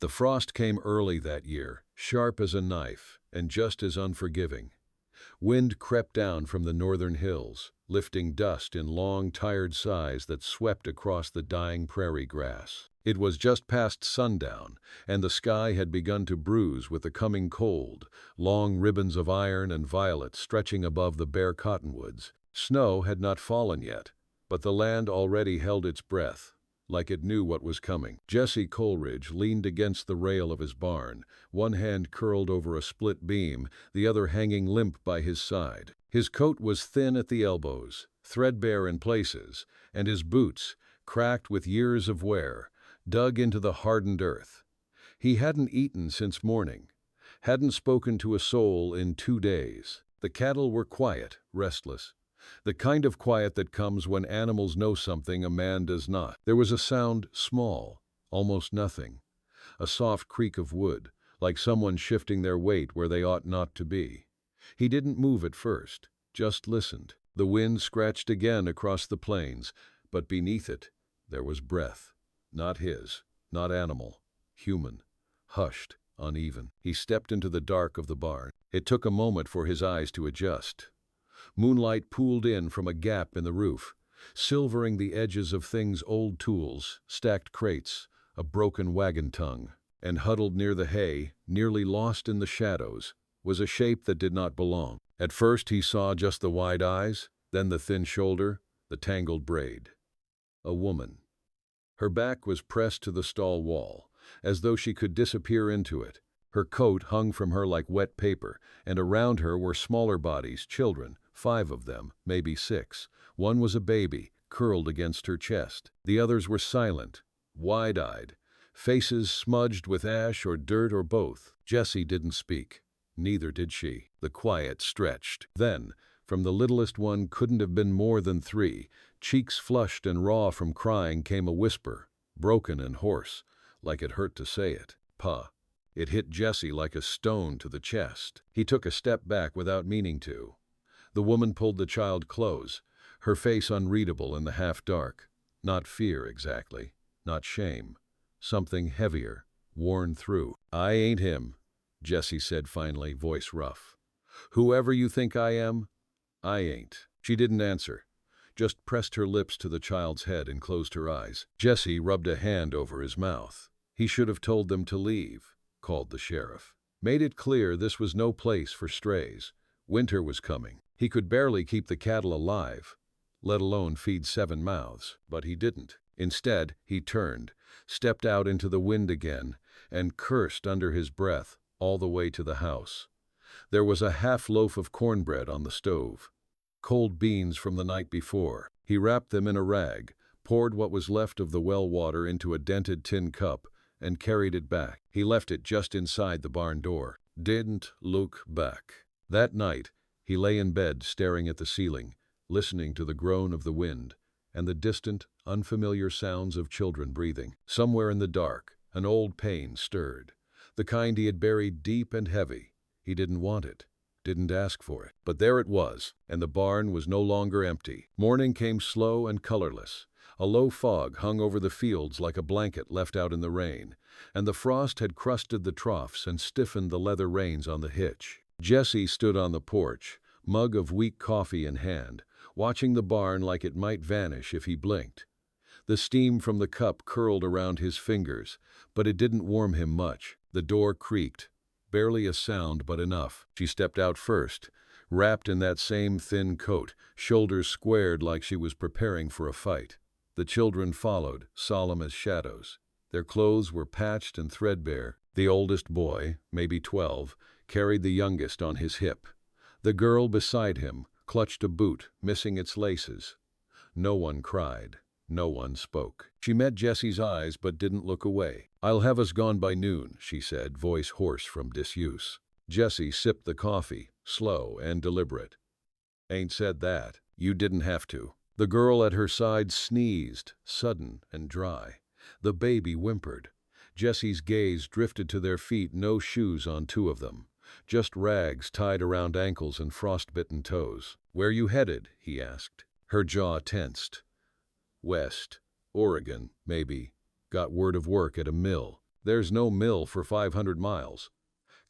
The frost came early that year, sharp as a knife and just as unforgiving. Wind crept down from the northern hills, lifting dust in long, tired sighs that swept across the dying prairie grass. It was just past sundown, and the sky had begun to bruise with the coming cold, long ribbons of iron and violet stretching above the bare cottonwoods. Snow had not fallen yet, but the land already held its breath, like it knew what was coming. Jesse Coleridge leaned against the rail of his barn, one hand curled over a split beam, the other hanging limp by his side. His coat was thin at the elbows, threadbare in places, and his boots, cracked with years of wear, dug into the hardened earth. He hadn't eaten since morning, hadn't spoken to a soul in 2 days. The cattle were quiet, restless. The kind of quiet that comes when animals know something a man does not. There was a sound, small, almost nothing, a soft creak of wood, like someone shifting their weight where they ought not to be. He didn't move at first, just listened. The wind scratched again across the plains, but beneath it there was breath. Not his, not animal, human, hushed, uneven. He stepped into the dark of the barn. It took a moment for his eyes to adjust. Moonlight pooled in from a gap in the roof, silvering the edges of things: old tools, stacked crates, a broken wagon tongue. And huddled near the hay, nearly lost in the shadows, was a shape that did not belong. At first he saw just the wide eyes, then the thin shoulder, the tangled braid. A woman. Her back was pressed to the stall wall, as though she could disappear into it. Her coat hung from her like wet paper, and around her were smaller bodies, children, 5 of them, maybe 6. One was a baby, curled against her chest. The others were silent, wide-eyed, faces smudged with ash or dirt or both. Jesse didn't speak. Neither did she. The quiet stretched. Then, from the littlest one, couldn't have been more than 3, cheeks flushed and raw from crying, came a whisper, broken and hoarse, like it hurt to say it. "Pa." It hit Jesse like a stone to the chest. He took a step back without meaning to. The woman pulled the child close, her face unreadable in the half-dark. Not fear exactly, not shame. Something heavier, worn through. "I ain't him," Jesse said finally, voice rough. "Whoever you think I am, I ain't." She didn't answer, just pressed her lips to the child's head and closed her eyes. Jesse rubbed a hand over his mouth. He should have told them to leave, called the sheriff. Made it clear this was no place for strays. Winter was coming. He could barely keep the cattle alive, let alone feed 7 mouths. But he didn't. Instead, he turned, stepped out into the wind again, and cursed under his breath all the way to the house. There was a half loaf of cornbread on the stove, cold beans from the night before. He wrapped them in a rag, poured what was left of the well water into a dented tin cup, and carried it back. He left it just inside the barn door. Didn't look back. That night, he lay in bed staring at the ceiling, listening to the groan of the wind and the distant, unfamiliar sounds of children breathing. Somewhere in the dark, an old pain stirred, the kind he had buried deep and heavy. He didn't want it, didn't ask for it. But there it was, and the barn was no longer empty. Morning came slow and colorless. A low fog hung over the fields like a blanket left out in the rain, and the frost had crusted the troughs and stiffened the leather reins on the hitch. Jesse stood on the porch, mug of weak coffee in hand, watching the barn like it might vanish if he blinked. The steam from the cup curled around his fingers, but it didn't warm him much. The door creaked, barely a sound but enough. She stepped out first, wrapped in that same thin coat, shoulders squared like she was preparing for a fight. The children followed, solemn as shadows. Their clothes were patched and threadbare. The oldest boy, maybe 12, carried the youngest on his hip. The girl beside him clutched a boot, missing its laces. No one cried. No one spoke. She met Jesse's eyes but didn't look away. "I'll have us gone by noon," she said, voice hoarse from disuse. Jesse sipped the coffee, slow and deliberate. "Ain't said that. You didn't have to." The girl at her side sneezed, sudden and dry. The baby whimpered. Jesse's gaze drifted to their feet, no shoes on 2 of them, just rags tied around ankles and frostbitten toes. "Where you headed?" he asked. Her jaw tensed. "West. Oregon, maybe. Got word of work at a mill." There's no mill for 500 miles.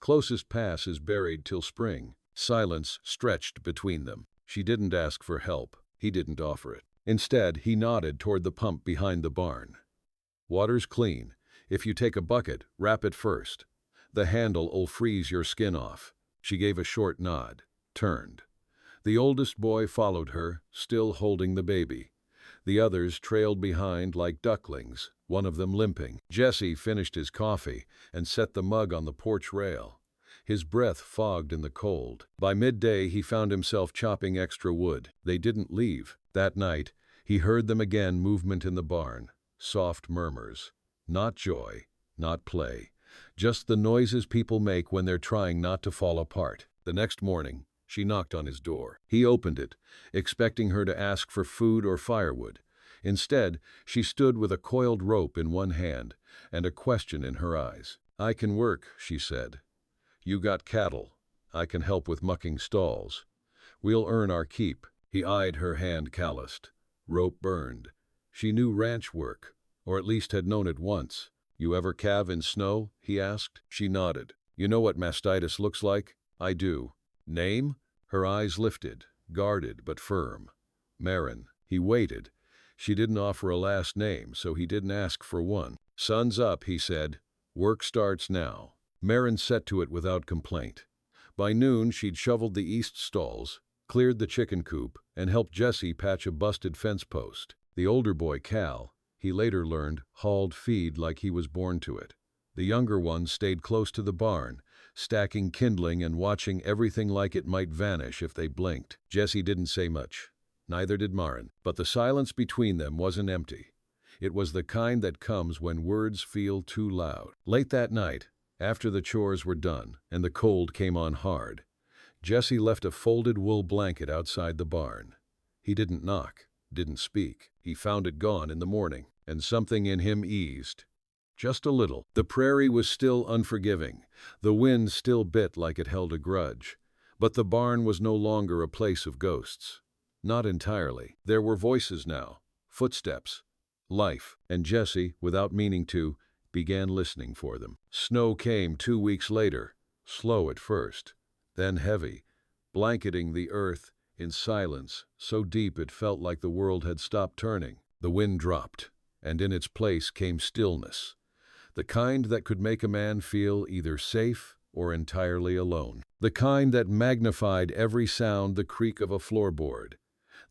Closest pass is buried till spring. Silence stretched between them. She didn't ask for help. He didn't offer it. Instead, he nodded toward the pump behind the barn. Water's clean. If you take a bucket, wrap it first. The handle'll freeze your skin off. She gave a short nod, turned. The oldest boy followed her, still holding the baby. The others trailed behind like ducklings, one of them limping. Jesse finished his coffee and set the mug on the porch rail. His breath fogged in the cold. By midday, he found himself chopping extra wood. They didn't leave. That night, he heard them again, movement in the barn. Soft murmurs. Not joy, not play. Just the noises people make when they're trying not to fall apart. The next morning, she knocked on his door. He opened it, expecting her to ask for food or firewood. Instead, she stood with a coiled rope in one hand and a question in her eyes. "I can work," she said. "You got cattle. I can help with mucking stalls. We'll earn our keep." He eyed her hand, calloused. Rope burned. She knew ranch work, or at least had known it once. "You ever calve in snow?" he asked. She nodded. "You know what mastitis looks like?" "I do." "Name?" Her eyes lifted, guarded but firm. "Marin." He waited. She didn't offer a last name, so he didn't ask for one. "Sun's up," he said. "Work starts now." Marin set to it without complaint. By noon, she'd shoveled the east stalls, cleared the chicken coop, and helped Jesse patch a busted fence post. The older boy, Cal, he later learned, hauled feed like he was born to it. The younger one stayed close to the barn, stacking kindling and watching everything like it might vanish if they blinked. Jesse didn't say much. Neither did Marin. But the silence between them wasn't empty. It was the kind that comes when words feel too loud. Late that night, after the chores were done and the cold came on hard, Jesse left a folded wool blanket outside the barn. He didn't knock, didn't speak. He found it gone in the morning, and something in him eased. Just a little. The prairie was still unforgiving. The wind still bit like it held a grudge. But the barn was no longer a place of ghosts. Not entirely. There were voices now, footsteps, life, and Jesse, without meaning to, began listening for them. Snow came 2 weeks later, slow at first, then heavy, blanketing the earth in silence so deep it felt like the world had stopped turning. The wind dropped, and in its place came stillness, the kind that could make a man feel either safe or entirely alone. The kind that magnified every sound, the creak of a floorboard,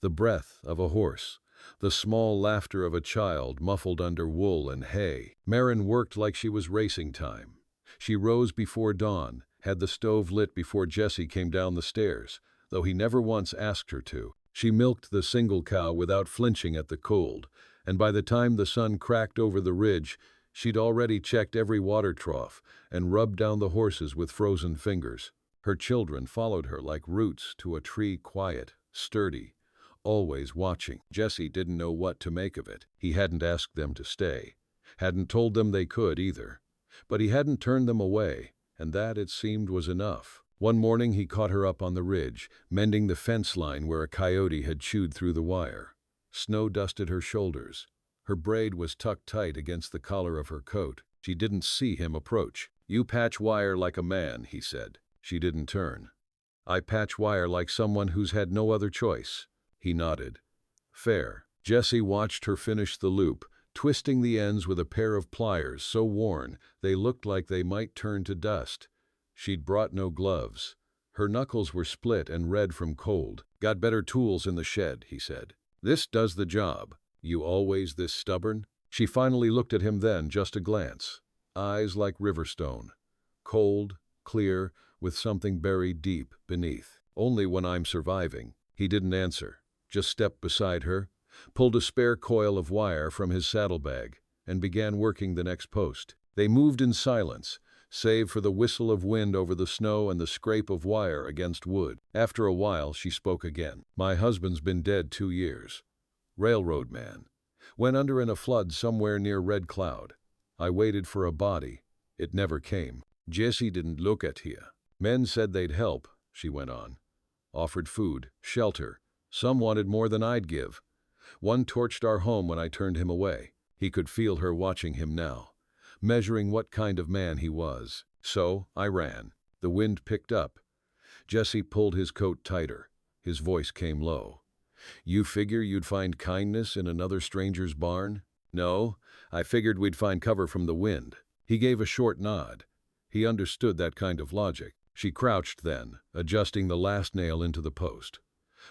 the breath of a horse, the small laughter of a child muffled under wool and hay. Marin worked like she was racing time. She rose before dawn, had the stove lit before Jesse came down the stairs, though he never once asked her to. She milked the single cow without flinching at the cold, and by the time the sun cracked over the ridge, she'd already checked every water trough and rubbed down the horses with frozen fingers. Her children followed her like roots to a tree, quiet, sturdy, always watching. Jesse didn't know what to make of it. He hadn't asked them to stay, hadn't told them they could either. But he hadn't turned them away, and that, it seemed, was enough. One morning he caught her up on the ridge, mending the fence line where a coyote had chewed through the wire. Snow dusted her shoulders. Her braid was tucked tight against the collar of her coat. She didn't see him approach. "You patch wire like a man," he said. She didn't turn. "I patch wire like someone who's had no other choice." He nodded. "Fair." Jesse watched her finish the loop, twisting the ends with a pair of pliers so worn they looked like they might turn to dust. She'd brought no gloves. Her knuckles were split and red from cold. "Got better tools in the shed," he said. "This does the job. You always this stubborn?" She finally looked at him then, just a glance. Eyes like riverstone. Cold, clear, with something buried deep beneath. "Only when I'm surviving." He didn't answer, just stepped beside her, pulled a spare coil of wire from his saddlebag, and began working the next post. They moved in silence, save for the whistle of wind over the snow and the scrape of wire against wood. After a while, she spoke again. "My husband's been dead 2 years. Railroad man. Went under in a flood somewhere near Red Cloud. I waited for a body. It never came." Jesse didn't look at her. "Men said they'd help," she went on. "Offered food, shelter. Some wanted more than I'd give. One torched our home when I turned him away." He could feel her watching him now. measuring what kind of man he was. So I ran. The wind picked up. Jesse pulled his coat tighter. His voice came low. "You figure you'd find kindness in another stranger's barn?" "No, I figured we'd find cover from the wind." He gave a short nod. He understood that kind of logic. She crouched then, adjusting the last nail into the post.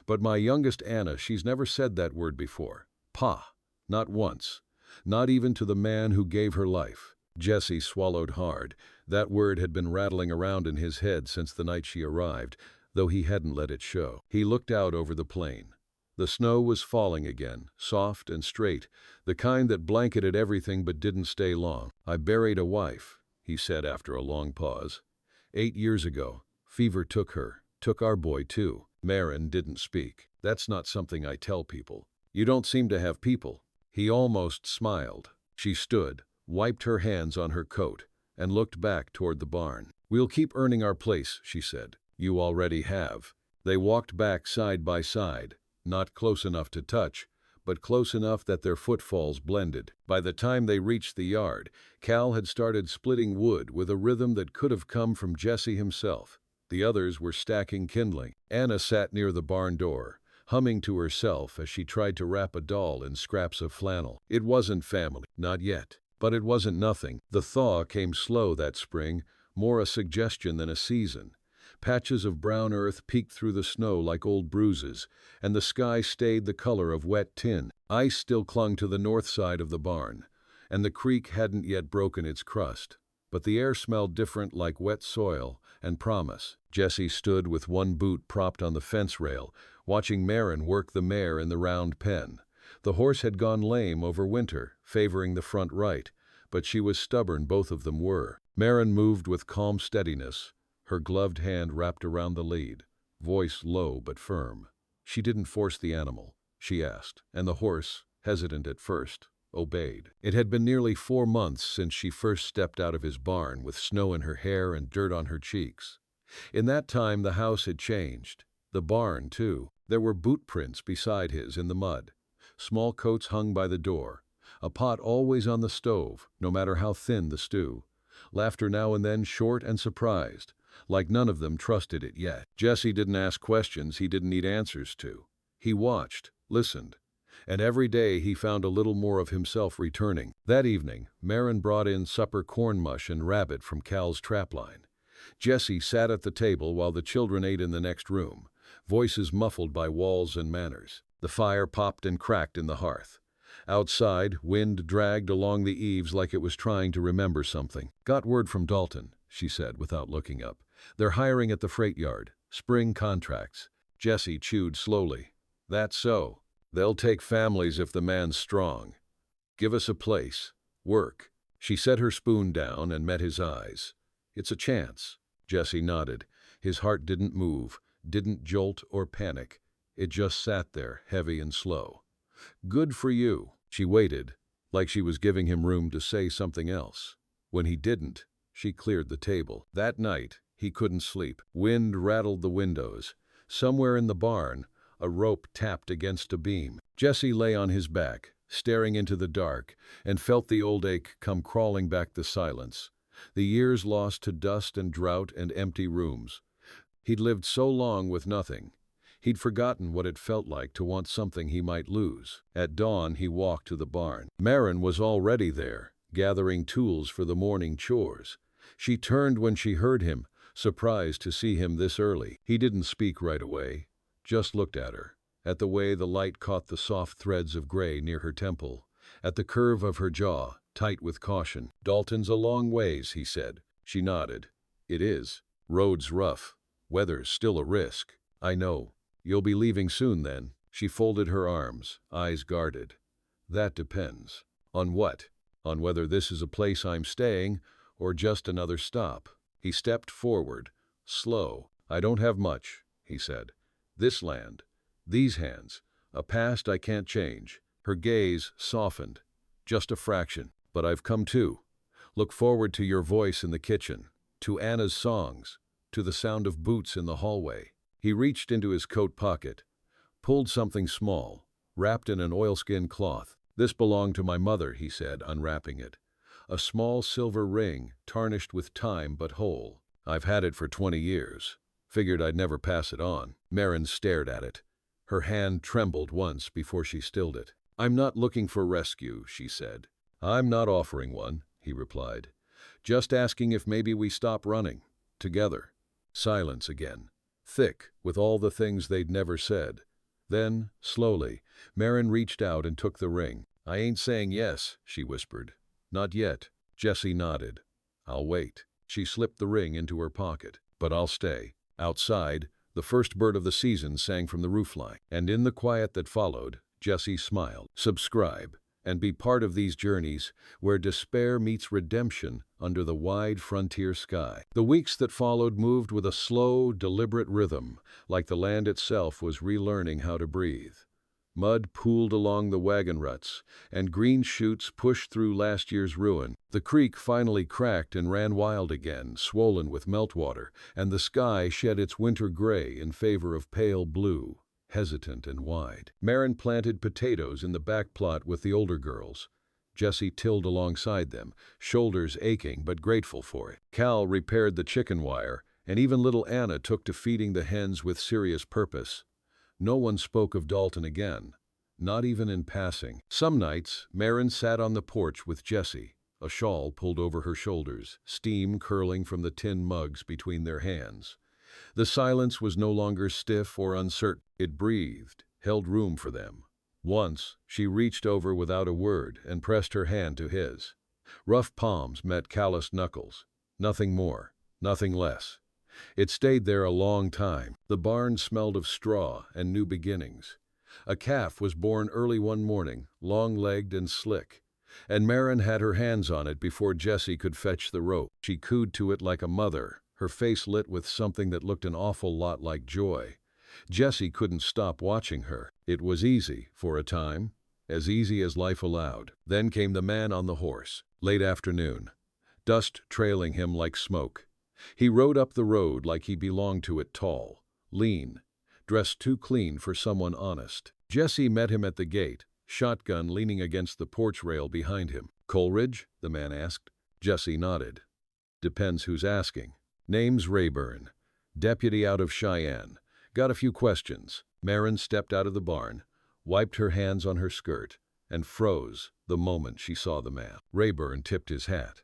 "But my youngest Anna, she's never said that word before. Pa. Not once. Not even to the man who gave her life." Jesse swallowed hard. That word had been rattling around in his head since the night she arrived, though he hadn't let it show. He looked out over the plain. The snow was falling again, soft and straight, the kind that blanketed everything but didn't stay long. "I buried a wife," he said after a long pause. 8 years ago. Fever took her, took our boy too." Marin didn't speak. "That's not something I tell people." "You don't seem to have people." He almost smiled. She stood, wiped her hands on her coat, and looked back toward the barn. "We'll keep earning our place," she said. "You already have." They walked back side by side, not close enough to touch, but close enough that their footfalls blended. By the time they reached the yard, Cal had started splitting wood with a rhythm that could have come from Jesse himself. The others were stacking kindling. Anna sat near the barn door, humming to herself as she tried to wrap a doll in scraps of flannel. It wasn't family, not yet. But it wasn't nothing. The thaw came slow that spring, more a suggestion than a season. Patches of brown earth peeked through the snow like old bruises, and the sky stayed the color of wet tin. Ice still clung to the north side of the barn, and the creek hadn't yet broken its crust. But the air smelled different, like wet soil and promise. Jesse stood with one boot propped on the fence rail, watching Marin work the mare in the round pen. The horse had gone lame over winter, favoring the front right, but she was stubborn, both of them were. Marin moved with calm steadiness, her gloved hand wrapped around the lead, voice low but firm. She didn't force the animal, she asked, and the horse, hesitant at first, obeyed. It had been nearly 4 months since she first stepped out of his barn with snow in her hair and dirt on her cheeks. In that time the house had changed. The barn, too. There were boot prints beside his in the mud. Small coats hung by the door. A pot always on the stove, no matter how thin the stew. Laughter now and then, short and surprised, like none of them trusted it yet. Jesse didn't ask questions he didn't need answers to. He watched, listened, and every day he found a little more of himself returning. That evening, Marin brought in supper corn mush and rabbit from Cal's trapline. Jesse sat at the table while the children ate in the next room, voices muffled by walls and manners. The fire popped and cracked in the hearth. Outside, wind dragged along the eaves like it was trying to remember something. "Got word from Dalton," she said without looking up. "They're hiring at the freight yard. Spring contracts." Jesse chewed slowly. "That's so. They'll take families if the man's strong. Give us a place. Work." She set her spoon down and met his eyes. "It's a chance." Jesse nodded. His heart didn't move, didn't jolt or panic. It just sat there, heavy and slow. "Good for you." She waited, like she was giving him room to say something else. When he didn't, she cleared the table. That night, he couldn't sleep. Wind rattled the windows. Somewhere in the barn, a rope tapped against a beam. Jesse lay on his back, staring into the dark, and felt the old ache come crawling back the silence. The years lost to dust and drought and empty rooms. He'd lived so long with nothing. He'd forgotten what it felt like to want something he might lose. At dawn, he walked to the barn. Marin was already there, gathering tools for the morning chores. She turned when she heard him, surprised to see him this early. He didn't speak right away, just looked at her, at the way the light caught the soft threads of gray near her temple, at the curve of her jaw, tight with caution. "Dalton's a long ways," he said. She nodded. "It is. Road's rough. Weather's still a risk." "I know. You'll be leaving soon then." She folded her arms, eyes guarded. "That depends." "On what?" "On whether this is a place I'm staying or just another stop." He stepped forward, slow. "I don't have much," he said. "This land, these hands, a past I can't change." Her gaze softened. "Just a fraction. But I've come to. Look forward to your voice in the kitchen, to Anna's songs, to the sound of boots in the hallway." He reached into his coat pocket, pulled something small, wrapped in an oilskin cloth. "This belonged to my mother," he said, unwrapping it. a small silver ring, tarnished with time but whole. I've had it for 20 years. Figured I'd never pass it on. Marin stared at it. Her hand trembled once before she stilled it. I'm not looking for rescue, she said. I'm not offering one, he replied. Just asking if maybe we stop running. Together. Silence again. Thick with all the things they'd never said. Then, slowly, Marin reached out and took the ring. I ain't saying yes, she whispered. Not yet. Jessie nodded. I'll wait. She slipped the ring into her pocket. But I'll stay. Outside, the first bird of the season sang from the roofline. And in the quiet that followed, Jessie smiled. Subscribe and be part of these journeys where despair meets redemption under the wide frontier sky. The weeks that followed moved with a slow, deliberate rhythm, like the land itself was relearning how to breathe. Mud pooled along the wagon ruts, and green shoots pushed through last year's ruin. The creek finally cracked and ran wild again, swollen with meltwater, and the sky shed its winter gray in favor of pale blue, hesitant and wide. Marin planted potatoes in the back plot with the older girls. Jessie tilled alongside them, shoulders aching but grateful for it. Cal repaired the chicken wire, and even little Anna took to feeding the hens with serious purpose. No one spoke of Dalton again, not even in passing. Some nights, Marin sat on the porch with Jessie, a shawl pulled over her shoulders, steam curling from the tin mugs between their hands. The silence was no longer stiff or uncertain. It breathed, held room for them. Once, she reached over without a word and pressed her hand to his. Rough palms met calloused knuckles. Nothing more, nothing less. It stayed there a long time. The barn smelled of straw and new beginnings. A calf was born early one morning, long-legged and slick, and Marin had her hands on it before Jessie could fetch the rope. She cooed to it like a mother, her face lit with something that looked an awful lot like joy. Jessie couldn't stop watching her. It was easy, for a time, as easy as life allowed. Then came the man on the horse, late afternoon, dust trailing him like smoke. He rode up the road like he belonged to it, tall, lean, dressed too clean for someone honest. Jessie met him at the gate, shotgun leaning against the porch rail behind him. Coleridge? The man asked. Jessie nodded. Depends who's asking. Name's Rayburn. Deputy out of Cheyenne. Got a few questions. Marin stepped out of the barn, wiped her hands on her skirt, and froze the moment she saw the man. Rayburn tipped his hat.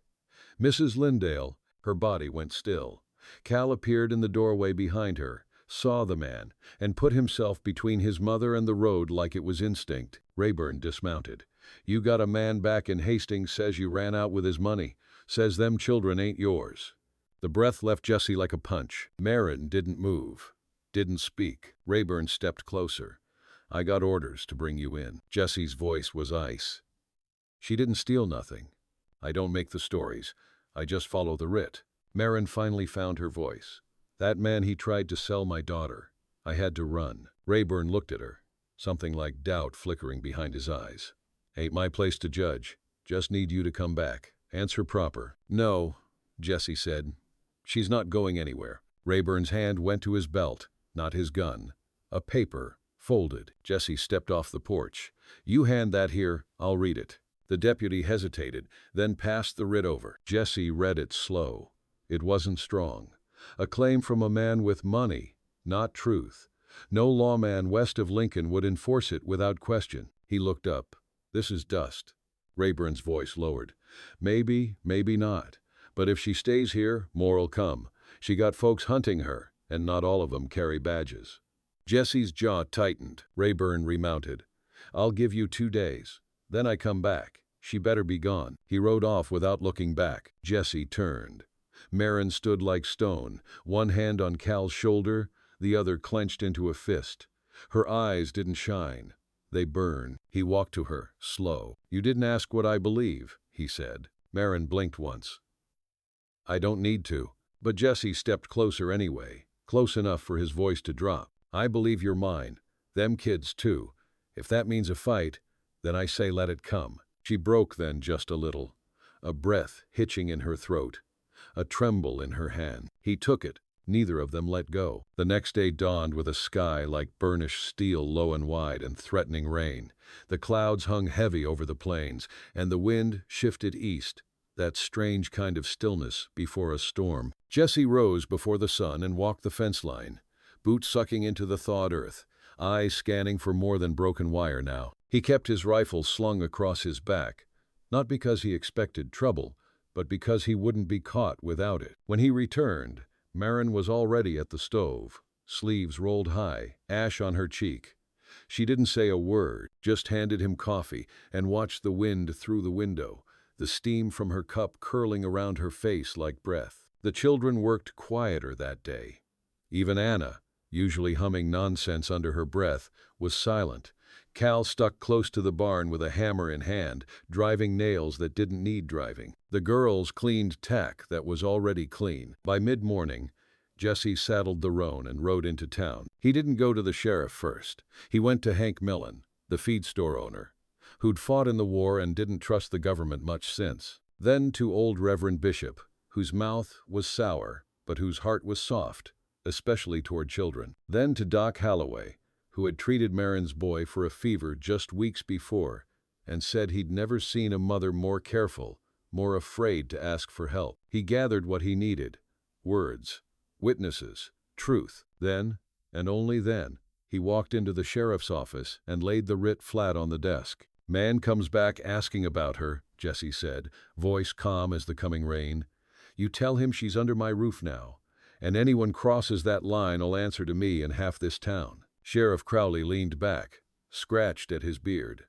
Mrs. Lindale. Her body went still. Cal appeared in the doorway behind her, saw the man, and put himself between his mother and the road like it was instinct. Rayburn dismounted. You got a man back in Hastings says you ran out with his money. Says them children ain't yours. The breath left Jessie like a punch. Marin didn't move, didn't speak. Rayburn stepped closer. I got orders to bring you in. Jessie's voice was ice. She didn't steal nothing. I don't make the stories. I just follow the writ. Marin finally found her voice. That man, he tried to sell my daughter. I had to run. Rayburn looked at her, something like doubt flickering behind his eyes. Ain't my place to judge. Just need you to come back. Answer proper. No, Jessie said. She's not going anywhere. Rayburn's hand went to his belt, not his gun. A paper, folded. Jessie stepped off the porch. You hand that here, I'll read it. The deputy hesitated, then passed the writ over. Jessie read it slow. It wasn't strong. A claim from a man with money, not truth. No lawman west of Lincoln would enforce it without question. He looked up. This is dust. Rayburn's voice lowered. Maybe, maybe not. But if she stays here, more'll come. She got folks hunting her, and not all of them carry badges. Jessie's jaw tightened. Rayburn remounted. I'll give you 2 days. Then I come back. She better be gone. He rode off without looking back. Jessie turned. Marin stood like stone, one hand on Cal's shoulder, the other clenched into a fist. Her eyes didn't shine. They burned. He walked to her, slow. You didn't ask what I believe, he said. Marin blinked once. I don't need to. But Jessie stepped closer anyway, close enough for his voice to drop. I believe you're mine. Them kids too. If that means a fight, then I say let it come. She broke then just a little, a breath hitching in her throat, a tremble in her hand. He took it. Neither of them let go. The next day dawned with a sky like burnished steel, low and wide, and threatening rain. The clouds hung heavy over the plains, and the wind shifted east, that strange kind of stillness before a storm. Jesse rose before the sun and walked the fence line, boots sucking into the thawed earth, eyes scanning for more than broken wire now. He kept his rifle slung across his back, not because he expected trouble, but because he wouldn't be caught without it. When he returned, Marin was already at the stove, sleeves rolled high, ash on her cheek. She didn't say a word, just handed him coffee and watched the wind through the window, the steam from her cup curling around her face like breath. The children worked quieter that day. Even Anna, usually humming nonsense under her breath, was silent. Cal stuck close to the barn with a hammer in hand, driving nails that didn't need driving. The girls cleaned tack that was already clean. By mid-morning, Jesse saddled the roan and rode into town. He didn't go to the sheriff first. He went to Hank Millen, the feed store owner, who'd fought in the war and didn't trust the government much since. Then to old Reverend Bishop, whose mouth was sour, but whose heart was soft, especially toward children. Then to Doc Holloway, who had treated Marin's boy for a fever just weeks before and said he'd never seen a mother more careful, more afraid to ask for help. He gathered what he needed: words, witnesses, truth. Then, and only then, he walked into the sheriff's office and laid the writ flat on the desk. "Man comes back asking about her," Jesse said, voice calm as the coming rain. "You tell him she's under my roof now, and anyone crosses that line'll answer to me and half this town." Sheriff Crowley leaned back, scratched at his beard.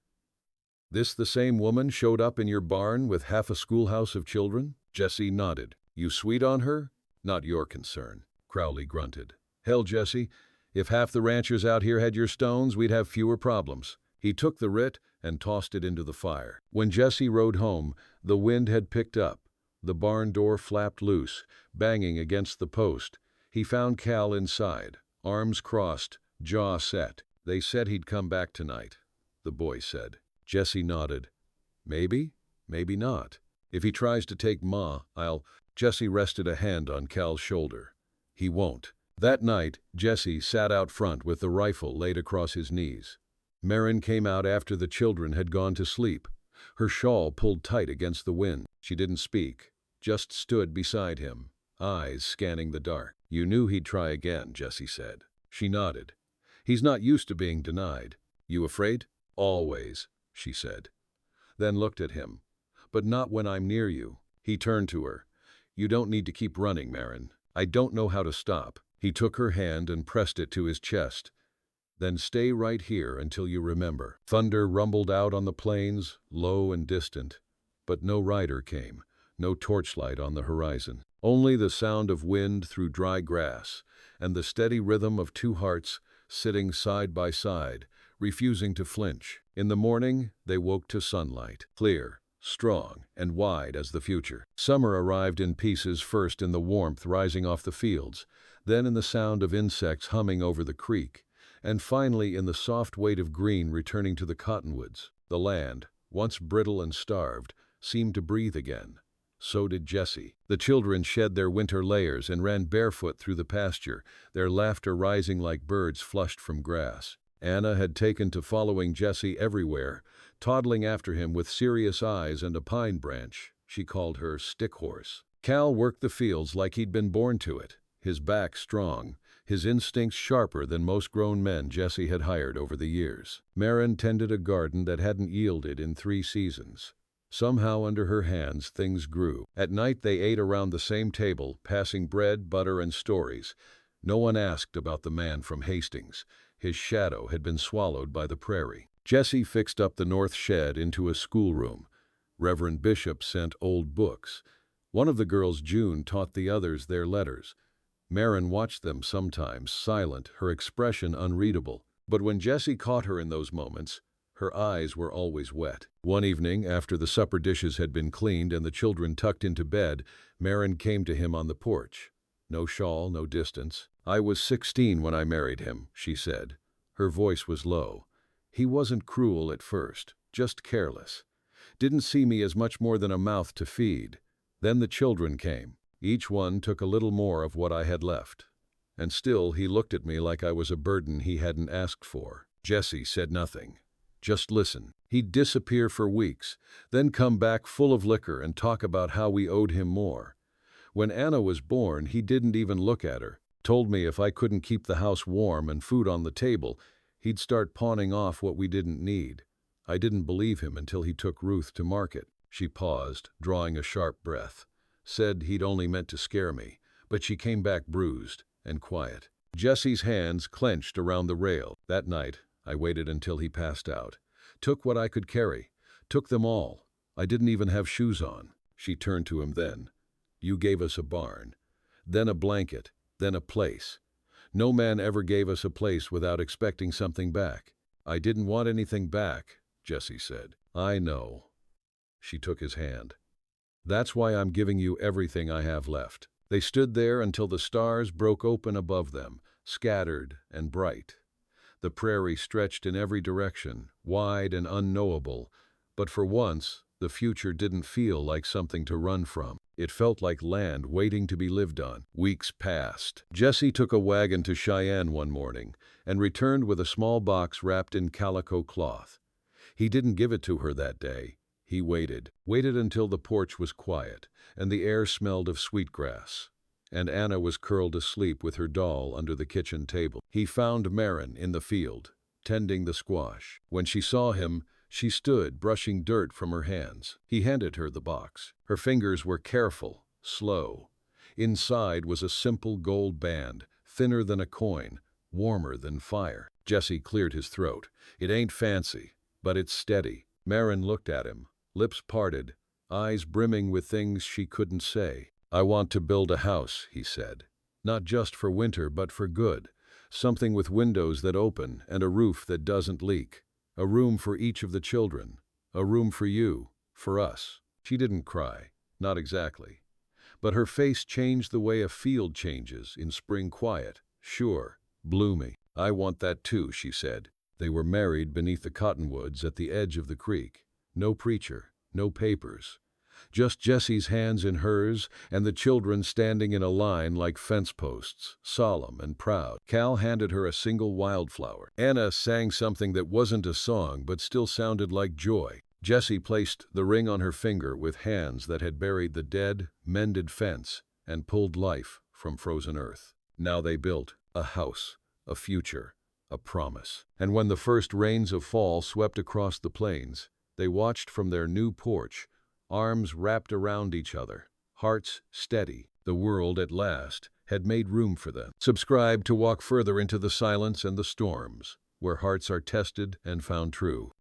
"This the same woman showed up in your barn with half a schoolhouse of children?" Jesse nodded. "You sweet on her? Not your concern," Crowley grunted. "Hell, Jesse, if half the ranchers out here had your stones, we'd have fewer problems." He took the writ and tossed it into the fire. When Jesse rode home, the wind had picked up. The barn door flapped loose, banging against the post. He found Cal inside, arms crossed, jaw set. "They said he'd come back tonight," the boy said. Jesse nodded. "Maybe, maybe not. If he tries to take Ma, I'll—" Jesse rested a hand on Cal's shoulder. "He won't." That night, Jesse sat out front with the rifle laid across his knees. Marin came out after the children had gone to sleep, her shawl pulled tight against the wind. She didn't speak, just stood beside him, eyes scanning the dark. "You knew he'd try again," Jesse said. She nodded. "He's not used to being denied. You afraid?" "Always," she said. Then looked at him. "But not when I'm near you." He turned to her. "You don't need to keep running, Marin. I don't know how to stop." He took her hand and pressed it to his chest. "Then stay right here until you remember." Thunder rumbled out on the plains, low and distant. But no rider came, no torchlight on the horizon. Only the sound of wind through dry grass, and the steady rhythm of two hearts sitting side by side, refusing to flinch. In the morning, they woke to sunlight, clear, strong, and wide as the future. Summer arrived in pieces, first in the warmth rising off the fields, then in the sound of insects humming over the creek, and finally in the soft weight of green returning to the cottonwoods. The land, once brittle and starved, seemed to breathe again. So did Jesse. The children shed their winter layers and ran barefoot through the pasture, their laughter rising like birds flushed from grass. Anna had taken to following Jesse everywhere, toddling after him with serious eyes and a pine branch. She called her stick horse. Cal worked the fields like he'd been born to it, his back strong, his instincts sharper than most grown men Jesse had hired over the years. Marin tended a garden that hadn't yielded in 3 seasons. Somehow under her hands things grew. At night they ate around the same table, passing bread, butter, and stories. No one asked about the man from Hastings. His shadow had been swallowed by the prairie. Jesse fixed up the north shed into a schoolroom. Reverend Bishop sent old books. One of the girls, June, taught the others their letters. Marin watched them sometimes, silent, her expression unreadable. But when Jesse caught her in those moments, her eyes were always wet. One evening, after the supper dishes had been cleaned and the children tucked into bed, Marin came to him on the porch. No shawl, no distance. "I was 16 when I married him," she said. Her voice was low. "He wasn't cruel at first, just careless. Didn't see me as much more than a mouth to feed. Then the children came. Each one took a little more of what I had left. And still he looked at me like I was a burden he hadn't asked for." Jesse said nothing. Just listen. He'd disappear for weeks, then come back full of liquor and talk about how we owed him more. When Anna was born, he didn't even look at her. Told me if I couldn't keep the house warm and food on the table, he'd start pawning off what we didn't need. I didn't believe him until he took Ruth to market. She paused, drawing a sharp breath. Said he'd only meant to scare me, but she came back bruised and quiet. Jesse's hands clenched around the rail. That night, I waited until he passed out. Took what I could carry. Took them all. I didn't even have shoes on. She turned to him then. You gave us a barn, then a blanket, then a place. No man ever gave us a place without expecting something back. I didn't want anything back, Jesse said. I know. She took his hand. That's why I'm giving you everything I have left. They stood there until the stars broke open above them, scattered and bright. The prairie stretched in every direction, wide and unknowable, but for once, the future didn't feel like something to run from. It felt like land waiting to be lived on. Weeks passed. Jesse took a wagon to Cheyenne one morning and returned with a small box wrapped in calico cloth. He didn't give it to her that day. He waited until the porch was quiet and the air smelled of sweetgrass, and Anna was curled asleep with her doll under the kitchen table. He found Marin in the field, tending the squash. When she saw him, she stood, brushing dirt from her hands. He handed her the box. Her fingers were careful, slow. Inside was a simple gold band, thinner than a coin, warmer than fire. Jesse cleared his throat. It ain't fancy, but it's steady. Marin looked at him, lips parted, eyes brimming with things she couldn't say. I want to build a house, he said. Not just for winter, but for good. Something with windows that open and a roof that doesn't leak. A room for each of the children. A room for you, for us. She didn't cry, not exactly. But her face changed the way a field changes in spring quiet. Sure, bloomy. I want that too, she said. They were married beneath the cottonwoods at the edge of the creek. No preacher, no papers. Just Jesse's hands in hers and the children standing in a line like fence posts, solemn and proud. Cal handed her a single wildflower. Anna sang something that wasn't a song but still sounded like joy. Jesse placed the ring on her finger with hands that had buried the dead, mended fence and pulled life from frozen earth. Now they built a house, a future, a promise. And when the first rains of fall swept across the plains, they watched from their new porch, arms wrapped around each other, hearts steady. The world, at last, had made room for them. Subscribe to walk further into the silence and the storms, where hearts are tested and found true.